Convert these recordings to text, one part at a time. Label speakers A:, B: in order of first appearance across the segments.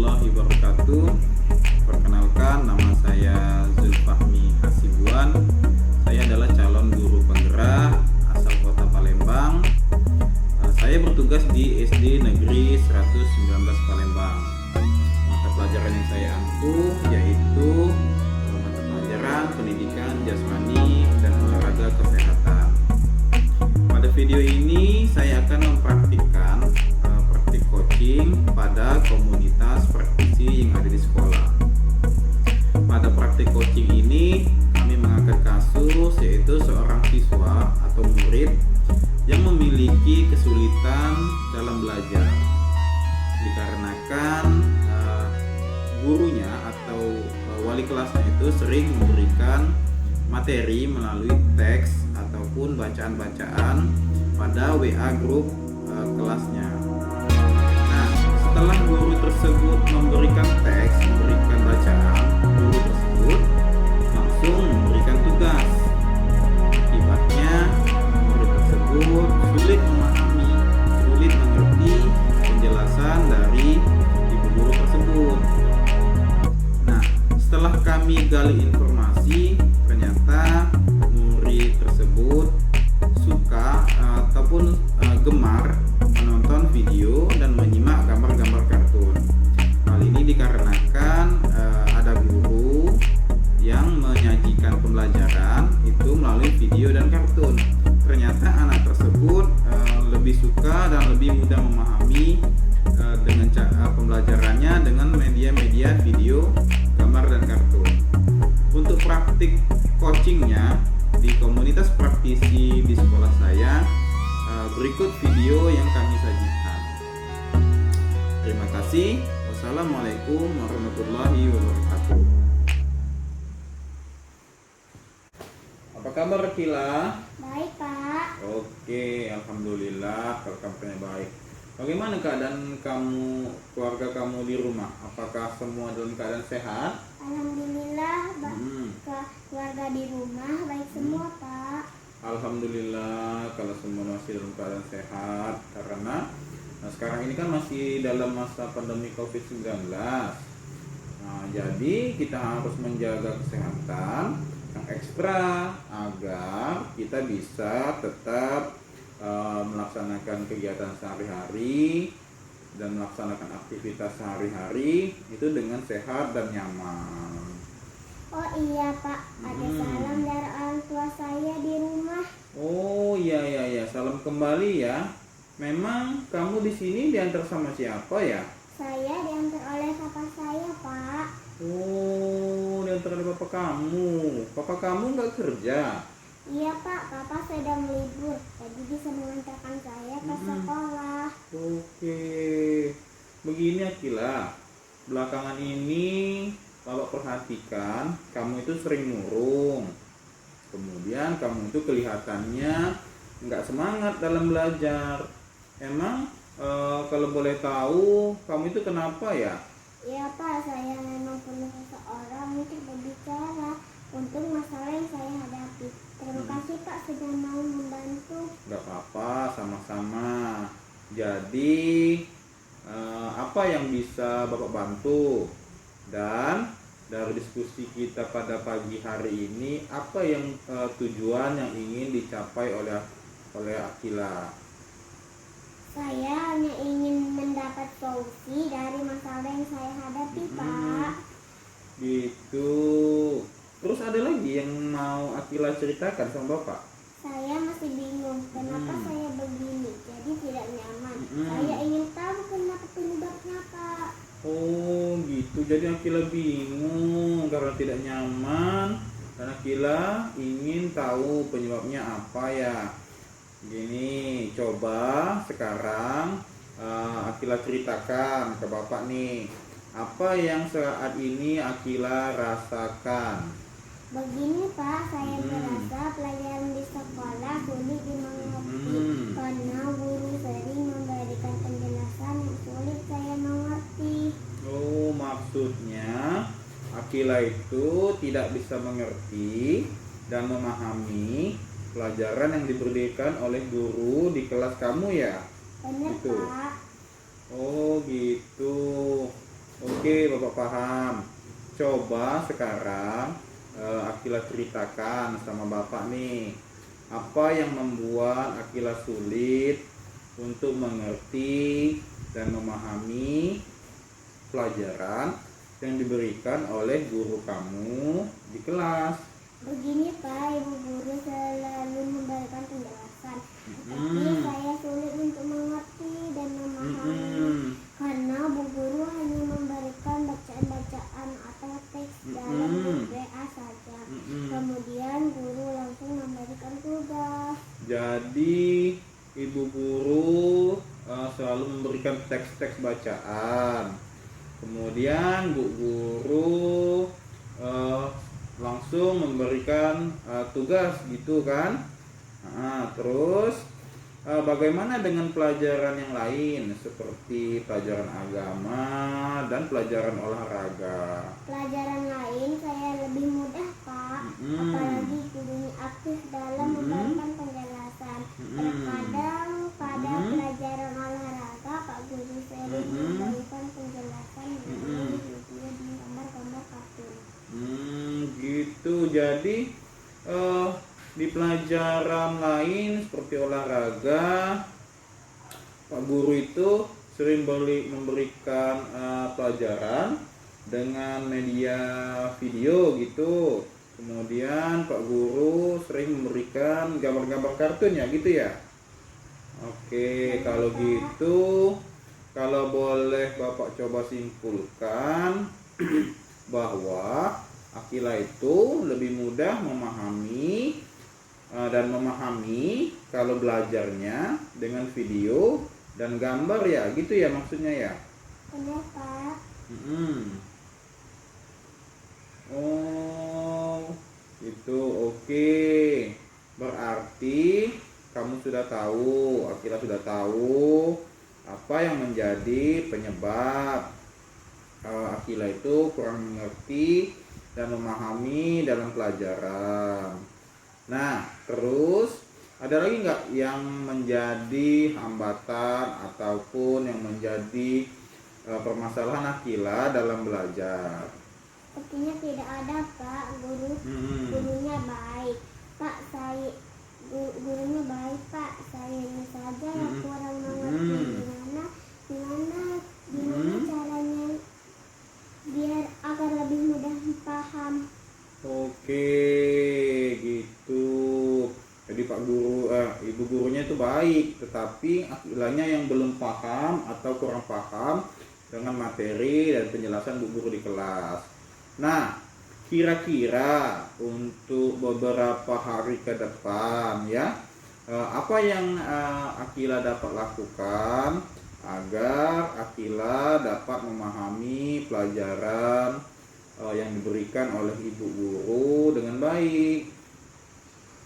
A: warahmatullahi wabarakatuh. Perkenalkan, nama saya Zulfahmi Hasibuan. Saya adalah calon guru penggerak asal kota Palembang. Saya bertugas di SD Negeri 119 Palembang. Mata pelajaran yang saya ampuh yaitu mata pelajaran pendidikan jasmani dan olahraga kesehatan. Pada video ini saya akan mempraktikkan praktik coaching pada komunitas praktisi yang ada di sekolah. Pada praktik coaching ini kami mengangkat kasus yaitu seorang siswa atau murid yang memiliki kesulitan dalam belajar dikarenakan gurunya atau wali kelasnya itu sering memberikan materi melalui teks ataupun bacaan-bacaan pada WA grup kelasnya. Nah, setelah guru tersebut memberikan teks, memberikan bacaan, guru tersebut langsung memberikan tugas. Akibatnya murid tersebut sulit memahami, sulit mengerti penjelasan dari ibu guru tersebut. Nah, setelah kami gali informasi, ternyata murid tersebut suka ataupun gemar menonton video dan menyimak gambar-gambar kartun. Hal ini dikarenakan ada guru yang menyajikan pembelajaran itu melalui video dan kartun. Ternyata anak tersebut lebih suka dan lebih mudah memahami dengan pembelajarannya dengan media-media video, gambar dan kartun. Untuk praktik coachingnya di komunitas praktisi di sekolah saya, berikut video yang kami sajikan. Terima kasih. Wassalamualaikum warahmatullahi wabarakatuh. Apa kabar Kila?
B: Baik, Pak.
A: Oke, alhamdulillah kalau kabarnya baik. Bagaimana keadaan kamu, keluarga kamu di rumah? Apakah semua dalam keadaan sehat?
B: Alhamdulillah, keluarga di rumah baik semua, Pak.
A: Alhamdulillah kalau semua masih dalam keadaan sehat, karena sekarang ini kan masih dalam masa pandemi COVID-19. Nah, jadi kita harus menjaga kesehatan yang ekstra agar kita bisa tetap melaksanakan kegiatan sehari-hari dan melaksanakan aktivitas sehari-hari itu dengan sehat dan nyaman.
B: Oh iya, Pak, ada salam dari orang tua saya di rumah.
A: Oh iya, salam kembali ya. Memang kamu di sini diantar sama siapa ya?
B: Saya diantar oleh papa saya, Pak.
A: Oh, diantar oleh papa kamu. Papa kamu nggak kerja?
B: Iya, Pak, papa sedang libur, jadi bisa mengantarkan saya ke sekolah.
A: Oke, begini Akila, belakangan ini Bapak perhatikan kamu itu sering murung. Kemudian kamu itu kelihatannya nggak semangat dalam belajar. Emang kalau boleh tahu kamu itu kenapa ya?
B: Iya, Pak, saya memang perlu seseorang untuk berbicara untuk masalah yang saya hadapi. Terima kasih, Pak, sudah mau membantu.
A: Nggak apa-apa, sama-sama. Jadi apa yang bisa Bapak bantu? Dan dari diskusi kita pada pagi hari ini, apa yang tujuan yang ingin dicapai oleh Akila?
B: Saya hanya ingin mendapat solusi dari masalah yang saya hadapi, Pak.
A: Gitu. Terus ada lagi yang mau Akila ceritakan sama Bapak?
B: Saya masih bingung kenapa saya begini, jadi tidak nyaman. Saya ingin tahu kenapa penyebabnya, Pak.
A: Oh gitu, jadi Akila bingung karena tidak nyaman dan Akila ingin tahu penyebabnya apa ya. Gini, coba sekarang Akila ceritakan ke Bapak nih, apa yang saat ini Akila rasakan.
B: Begini, Pak, saya merasa pelajaran di sekolah sulit dimengerti karena guru sering memberikan penjelasan yang sulit saya mengerti.
A: Oh, maksudnya Akila itu tidak bisa mengerti dan memahami pelajaran yang diberikan oleh guru di kelas kamu ya?
B: Benar,
A: Gitu.
B: Pak.
A: Oh gitu. Oke, Bapak paham. Coba sekarang Akila ceritakan sama Bapak nih, apa yang membuat Akila sulit untuk mengerti dan memahami pelajaran yang diberikan oleh guru kamu di kelas.
B: Begini Pak, Ibu Guru selalu memberikan penjelasan, tapi saya sulit untuk mengerti dan memahami karena Bu Guru hanya memberikan bacaan-bacaan atau teks dalam grup WA saja. Kemudian guru langsung memberikan tugas.
A: Jadi Ibu Guru selalu memberikan teks-teks bacaan. Kemudian Bu Guru langsung memberikan tugas gitu kan. Terus bagaimana dengan pelajaran yang lain seperti pelajaran agama dan pelajaran olahraga?
B: Pelajaran lain saya lebih mudah Pak, apalagi gurunya aktif dalam memberikan penjelasan. Terkadang pada pelajaran olahraga Pak Guru sering memberikan penjelasan dengan video dan gambar-gambar kartun.
A: Gitu. Jadi di pelajaran lain seperti olahraga, Pak Guru itu sering memberikan pelajaran dengan media video gitu. Kemudian Pak Guru sering memberikan gambar-gambar kartun ya gitu ya. Oke, kalau gitu, kalau boleh Bapak coba simpulkan bahwa Akila itu lebih mudah memahami dan memahami kalau belajarnya dengan video dan gambar ya gitu ya maksudnya ya.
B: Benar Pak.
A: Oh itu oke. Berarti kamu sudah tahu, Akila sudah tahu apa yang menjadi penyebab Akila itu kurang mengerti dan memahami dalam pelajaran. Nah, terus ada lagi nggak yang menjadi hambatan ataupun yang menjadi permasalahan Akila dalam belajar?
B: Sepertinya tidak ada Pak. Gurunya baik Pak. Gurunya baik Pak. Sayanya saja yang kurang mengerti gimana caranya biar agar lebih mudah paham.
A: Oke, gitu. Jadi Pak Guru, Ibu gurunya itu baik, tetapi Akilanya yang belum paham atau kurang paham dengan materi dan penjelasan Bu Guru di kelas. Nah, kira-kira untuk beberapa hari ke depan ya, apa yang Akila dapat lakukan agar Akila dapat memahami pelajaran yang diberikan oleh Ibu Guru dengan baik?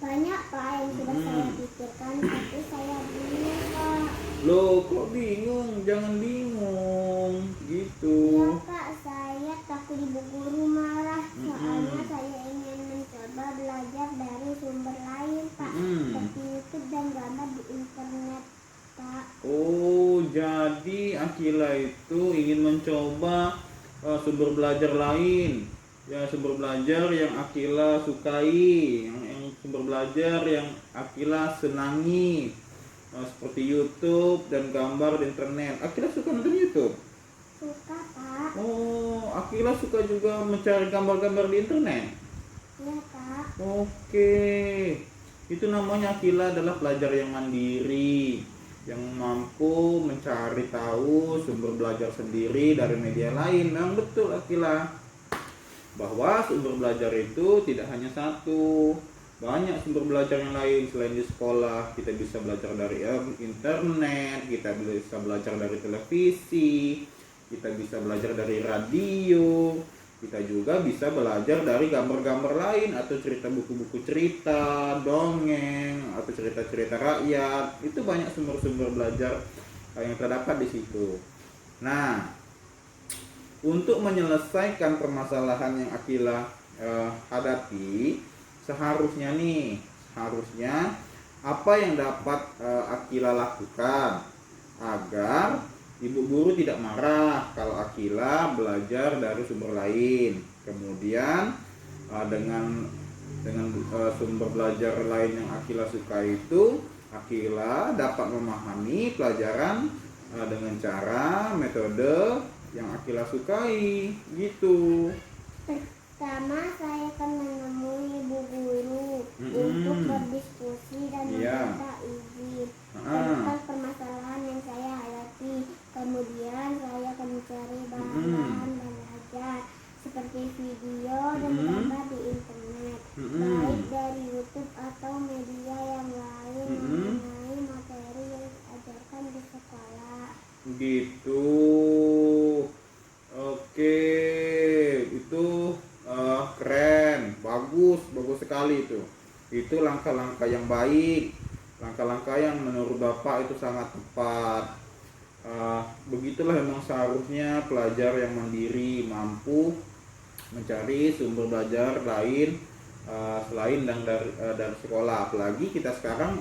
B: Banyak Pak yang sudah saya pikirkan, tapi saya bingung Pak.
A: Loh, kok bingung? Jangan bingung gitu.
B: Ya Pak, saya takut Ibu Guru marah. Soalnya saya ingin mencoba belajar dari sumber lain Pak, seperti YouTube dan gambar di internet Pak.
A: Oh, jadi Akila itu ingin mencoba sumber belajar lain, ya sumber belajar yang Akila sukai, yang sumber belajar yang Akila senangi, seperti YouTube dan gambar di internet. Akila suka nonton YouTube?
B: Suka Pak.
A: Oh, Akila suka juga mencari gambar-gambar di internet?
B: Iya Pak.
A: Oke, itu namanya Akila adalah pelajar yang mandiri, yang mampu mencari tahu sumber belajar sendiri dari media lain. Memang betul Akila, bahwa sumber belajar itu tidak hanya satu, banyak sumber belajar yang lain selain di sekolah. Kita bisa belajar dari internet, kita bisa belajar dari televisi, kita bisa belajar dari radio, kita juga bisa belajar dari gambar-gambar lain atau cerita, buku-buku cerita, dongeng atau cerita-cerita rakyat. Itu banyak sumber-sumber belajar yang terdapat di situ. Nah, untuk menyelesaikan permasalahan yang Akila hadapi, seharusnya apa yang dapat Akila lakukan agar Ibu guru tidak marah kalau Akila belajar dari sumber lain. Kemudian dengan sumber belajar lain yang Akila suka itu, Akila dapat memahami pelajaran dengan cara metode yang Akila sukai gitu.
B: Pertama saya akan menemui ibu guru untuk berdiskusi dan meminta izin tentang permasalahan yang saya hadapi. Kemudian saya akan mencari bahan-bahan belajar seperti video dan gambar di internet, baik dari YouTube atau media yang lain mengenai materi yang diajarkan di sekolah.
A: Gitu. Oke, itu keren, bagus sekali itu. Itu langkah-langkah yang baik, langkah-langkah yang menurut Bapak itu sangat tepat. Begitulah memang seharusnya pelajar yang mandiri, mampu mencari sumber belajar lain selain dari sekolah. Apalagi kita sekarang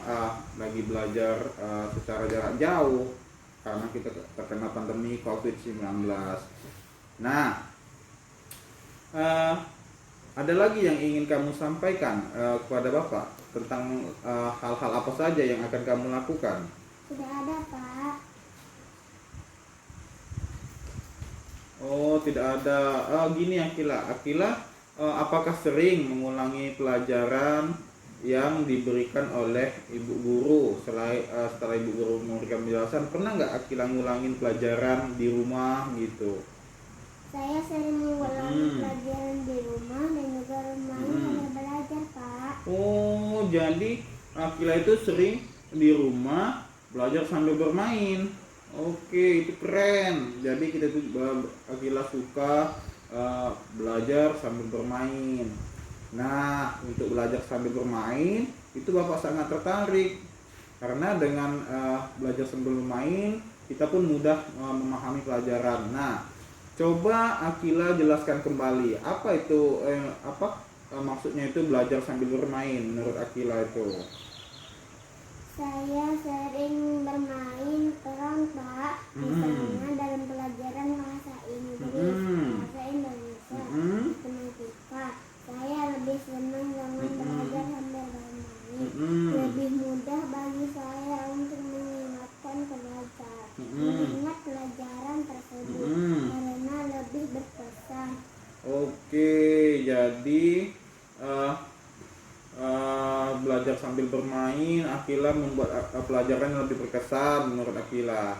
A: lagi belajar secara jarak jauh karena kita terkena pandemi COVID-19. Nah, ada lagi yang ingin kamu sampaikan kepada Bapak tentang hal-hal apa saja yang akan kamu lakukan?
B: Tidak ada, Pak.
A: Oh, tidak ada. Gini Akila, apakah sering mengulangi pelajaran yang diberikan oleh ibu guru setelah ibu guru memberikan penjelasan? Pernah nggak Akila ngulangin pelajaran di rumah gitu?
B: Saya sering mengulangi pelajaran di rumah dan juga bermain sambil belajar, Pak.
A: Oh, jadi Akila itu sering di rumah belajar sambil bermain. Oke, itu keren. Jadi kita tuh Akila suka belajar sambil bermain. Nah, untuk belajar sambil bermain itu Bapak sangat tertarik karena dengan belajar sambil bermain kita pun mudah memahami pelajaran. Nah, coba Akila jelaskan kembali apa itu maksudnya itu belajar sambil bermain menurut Akila itu.
B: Saya sering bermain peran, Pak, misalnya dalam pelajaran bahasa Inggris, bahasa Indonesia, matematika. Saya lebih senang dengan belajar sambil bermain. Lebih mudah bagi saya untuk mengingat pelajaran tersebut karena lebih berkesan.
A: Oke, jadi belajar sambil bermain Akila membuat pelajaran lebih berkesan menurut Akila.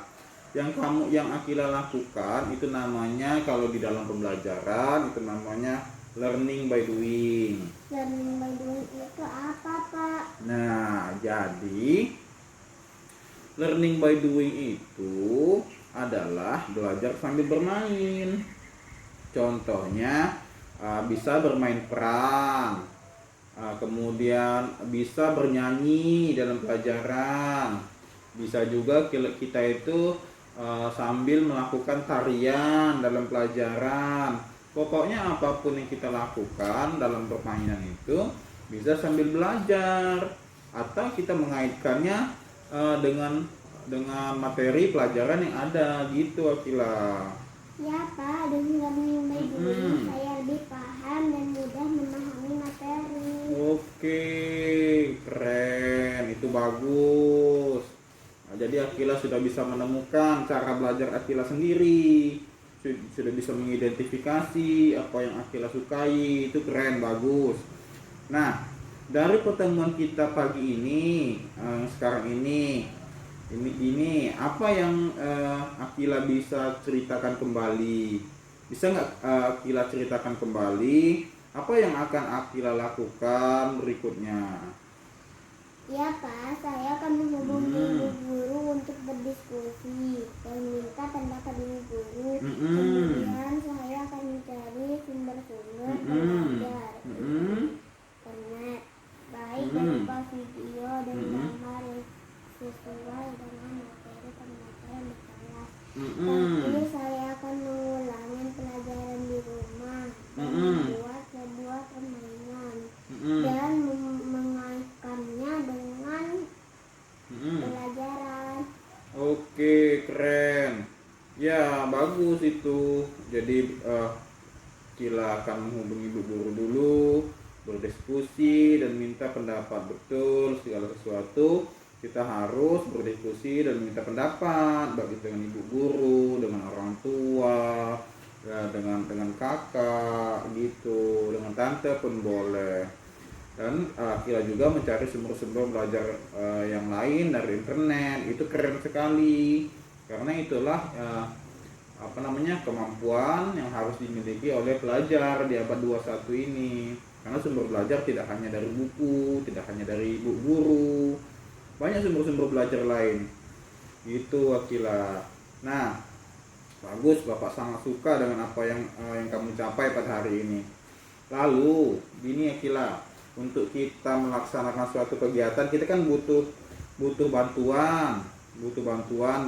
A: Yang Akila lakukan itu namanya, kalau di dalam pembelajaran itu namanya learning by doing.
B: Learning by doing itu apa, Pak?
A: Nah, jadi learning by doing itu adalah belajar sambil bermain. Contohnya bisa bermain peran, kemudian bisa bernyanyi dalam pelajaran, bisa juga kita itu sambil melakukan tarian dalam pelajaran. Pokoknya apapun yang kita lakukan dalam permainan itu bisa sambil belajar, atau kita mengaitkannya dengan materi pelajaran yang ada gitu Akila.
B: Ya, Pak, dengan learning by doing saya lebih paham dan mudah memahami materi.
A: Oke, keren, itu bagus. Nah, jadi Akila sudah bisa menemukan cara belajar Akila sendiri, sudah bisa mengidentifikasi apa yang Akila sukai. Itu keren, bagus. Nah, dari pertemuan kita pagi ini, sekarang ini apa yang Akila bisa ceritakan kembali? Bisa nggak Akila ceritakan kembali apa yang akan Akila lakukan berikutnya?
B: Ya, Pak, saya akan menghubungi ibu guru untuk berdiskusi dan minta pendapat ibu guru. Kemudian saya akan mencari sumber-sumber belajar internet, baik berupa video dan gambar yang sesuai dengan materi pembelajaran di kelas. Tapi saya akan mengulangi pelajaran di rumah dan membuat sebuah permainan dan mengaitkannya dengan pelajaran.
A: Oke, keren. Ya, bagus itu. Jadi Akila akan menghubungi ibu guru dulu, berdiskusi dan minta pendapat. Betul, segala sesuatu kita harus berdiskusi dan minta pendapat, baik dengan ibu guru, dengan orang tua, ya, dengan kakak gitu, dengan tante pun boleh. Dan Akila juga mencari sumber-sumber belajar yang lain dari internet. Itu keren sekali, karena itulah kemampuan yang harus dimiliki oleh pelajar di abad 21 ini. Karena sumber belajar tidak hanya dari buku, tidak hanya dari ibu guru, banyak sumber-sumber belajar lain. Itu Akila. Nah, bagus, Bapak sangat suka dengan apa yang kamu capai pada hari ini. Lalu, gini Akila, untuk kita melaksanakan suatu kegiatan kita kan butuh bantuan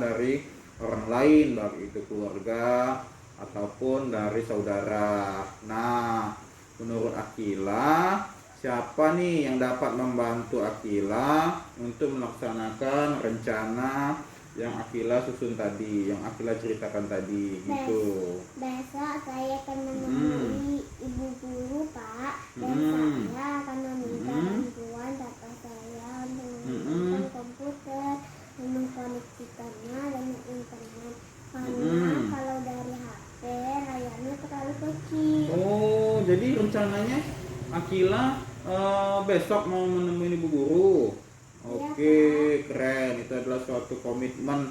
A: dari orang lain, baik itu keluarga ataupun dari saudara. Nah, menurut Akila, siapa nih yang dapat membantu Akila untuk melaksanakan rencana yang Akila susun tadi, yang Akila ceritakan tadi, gitu?
B: Besok saya akan menemui ibu guru, Pak, dan saya akan meminta bantuan bapak saya untuk menggunakan komputer, mengkoneksikannya dengan internet. Karena kalau dari HP layarnya terlalu kecil.
A: Oh, jadi rencananya Akila besok mau menemui ibu guru. Oke, keren. Itu adalah suatu komitmen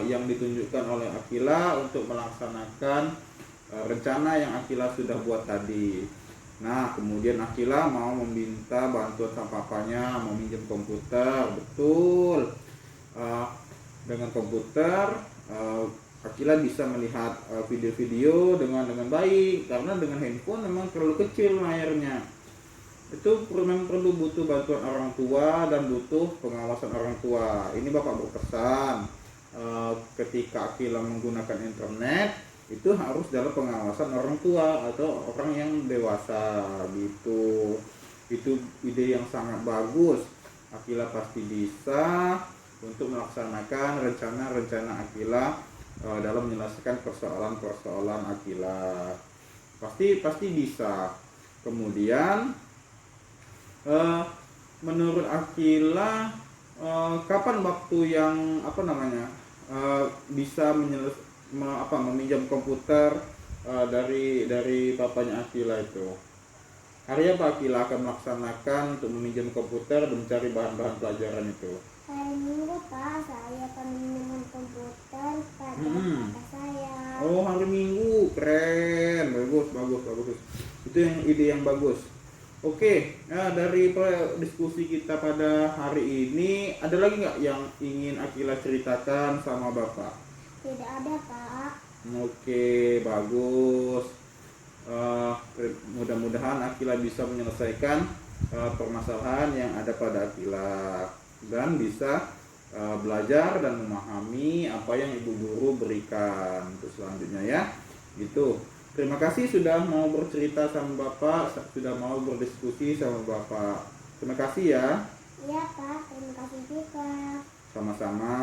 A: yang ditunjukkan oleh Akila untuk melaksanakan rencana yang Akila sudah buat tadi. Nah, kemudian Akila mau meminta bantuan sama papanya, mau minjem komputer. Betul. Dengan komputer Akila bisa melihat video-video dengan baik, karena dengan handphone memang terlalu kecil layarnya. Itu memang perlu butuh bantuan orang tua dan butuh pengawasan orang tua. Ini Bapak berpesan, ketika Akila menggunakan internet itu harus dalam pengawasan orang tua atau orang yang dewasa gitu. Itu ide yang sangat bagus. Akila pasti bisa untuk melaksanakan rencana-rencana Akila dalam menyelesaikan persoalan-persoalan Akila. Pasti bisa. Kemudian menurut Akila, kapan waktu yang bisa meminjam komputer dari papanya Akila itu? Hari apa Akila akan melaksanakan untuk meminjam komputer dan mencari bahan-bahan pelajaran itu?
B: Hari Minggu, Pak, saya akan meminjam komputer pada kakak saya.
A: Oh, hari Minggu, keren, bagus. Itu ide yang bagus. Oke, nah dari diskusi kita pada hari ini, ada lagi nggak yang ingin Akila ceritakan sama Bapak?
B: Tidak ada, Pak.
A: Oke, bagus. Mudah-mudahan Akila bisa menyelesaikan permasalahan yang ada pada Akila dan bisa belajar dan memahami apa yang ibu guru berikan untuk selanjutnya ya. Gitu. Terima kasih sudah mau bercerita sama Bapak, sudah mau berdiskusi sama Bapak. Terima kasih ya.
B: Iya, Pak, terima kasih juga.
A: Sama-sama.